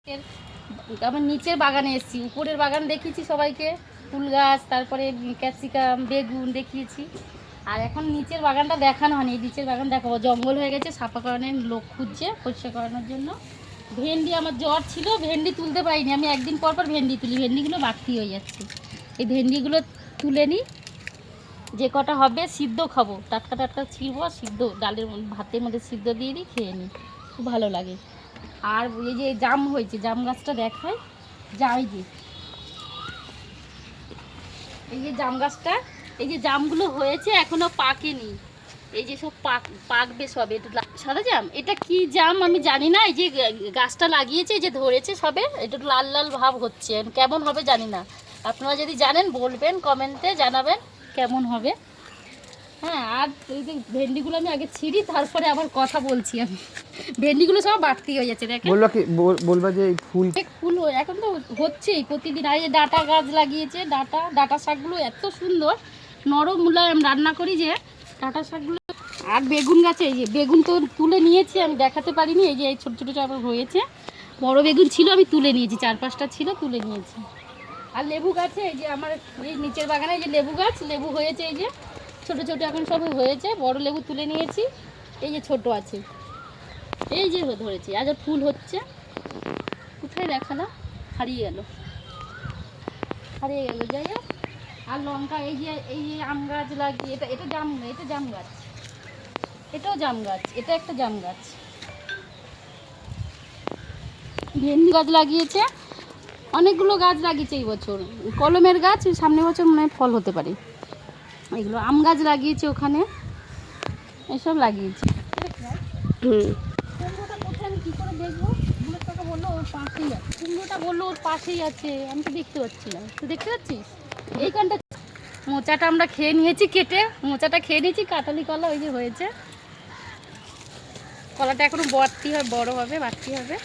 আমার নিচের বাগানে এসেছি, উপরের বাগান দেখিয়েছি সবাইকে, ফুল গাছ, তারপরে ক্যাপসিকাম, বেগুন দেখিয়েছি। আর এখন নিচের বাগানটা দেখানো হয়নি, নিচের বাগান দেখাবো। জঙ্গল হয়ে গেছে, সাফা করানোর লোক খুঁজছে পরিষ্কার করানোর জন্য। ভেন্ডি, আমার জ্বর ছিল, ভেন্ডি তুলতে পারিনি, আমি একদিন পর পর ভেন্ডি তুলি, ভেন্ডিগুলো বাড়তি হয়ে যাচ্ছে। এই ভেন্ডিগুলো তুলে নিই, যে কটা হবে সিদ্ধ খাবো, টাটকা টাটকা ছিড়বো, সিদ্ধ ডালের ভাতের মধ্যে সিদ্ধ দিয়ে দিই, খেয়ে নিই, খুব ভালো লাগে। আর এই যে জাম হয়েছে, জাম গাছটা দেখায়, এই যে জাম গাছটা, এই যে জামগুলো হয়েছে এখনো পাকেনি, এই যে সব পাকবে সবে। এটা সাদা জাম, এটা কি জাম আমি জানি না। এই যে গাছটা লাগিয়েছে, এই যে ধরেছে সবে, এটা লাল লাল ভাব হচ্ছে, কেমন হবে জানি না। আপনারা যদি জানেন বলবেন, কমেন্টে জানাবেন কেমন হবে। হ্যাঁ, আর এই যে ভেন্ডিগুলো আমি আগে ছিঁড়ি, তারপরে আবার কথা বলছি। আমি ভেন্ডিগুলো সব বাড়তি হয়ে যাচ্ছে, দেখেন। বলবা যে ফুল ফুল এখন তো হচ্ছেই প্রতিদিন। আর এই ডাটা গাছ লাগিয়েছে, ডাটা শাকগুলো এত সুন্দর নরম মুলায়ম, রান্না করি যে ডাটা শাকগুলো। আর বেগুন গাছে, এই যে বেগুন তো তুলে নিয়েছি, আমি দেখাতে পারিনি। এই যে এই ছোটো ছোটো চাপা হয়েছে, বড় বেগুন ছিল, আমি তুলে নিয়েছি, 4-5টা ছিল, তুলে নিয়েছি। আর লেবু গাছে, এই যে আমার এই নিচের বাগানে যে লেবু গাছ, লেবু হয়েছে, এই যে ছোটো ছোটো এখন সব হয়েছে, বড় লেবু তুলে নিয়েছি। এই যে ছোট আছে, এই যে ধরেছি, আজ ফুল হচ্ছে। কোথায় দেখালাম, হারিয়ে গেল যাই হোক। আর লঙ্কা, এই যে আম গাছ লাগিয়ে, এটা জাম গাছ, এটাও জাম গাছ, এটা একটা জাম গাছ। ভেন্ডি গাছ লাগিয়েছে, অনেকগুলো গাছ লাগিয়েছে এই বছর, কলমের গাছ, সামনের বছর মনে হয় ফল হতে পারে। এগুলো আম গাছ লাগিয়েছে ওখানে, এসব লাগিয়েছে। কুমড়োটা কোথায়, আমি কী করে দেখবো? কুমড়োটা বললো ওর পাশেই আছে, কুমড়োটা বললো ওর পাশেই আছে, আমি তো দেখতে পাচ্ছি না। তুই দেখতে পাচ্ছিস? এইখানটা মোচাটা আমরা খেয়ে নিয়েছি, কেটে মোচাটা খেয়ে নিয়েছি। কাঁঠালি কলা ওই যে হয়েছে, কলাটা এখনো বড় হবে, বাড়তি হবে।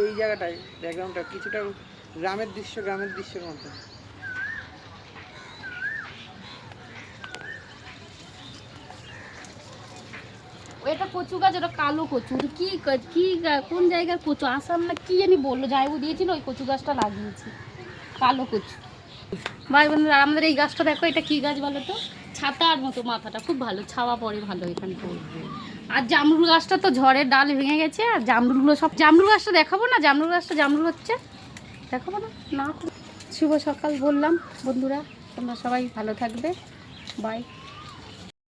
এই জায়গাটায় ব্যাকগ্রাউন্ডটা কিছুটা গ্রামের দৃশ্যের মতো। এটা কচু গাছ, ওটা কালো কচু, কি কোন জায়গার কচু, আসাম না কি জানি বললো, যাইবু দিয়েছিল, ওই কচু গাছটা লাগিয়েছি, কালো কচু। ভাই বন্ধুরা, আমাদের এই গাছটা দেখো, এটা কি গাছ বলো তো? ছাতার মতো মাথাটা, খুব ভালো, ছাওয়া পড়ে ভালো এখানে। আর জামরুল গাছটা তো ঝড়ের ডাল ভেঙে গেছে, আর জামরুলগুলো সব, জামরুল গাছটা দেখাবো না? জামরুল গাছটা জামরুল হচ্ছে, দেখাবো না? না। শুভ সকাল বললাম বন্ধুরা, তোমরা সবাই ভালো থাকবে, বাই।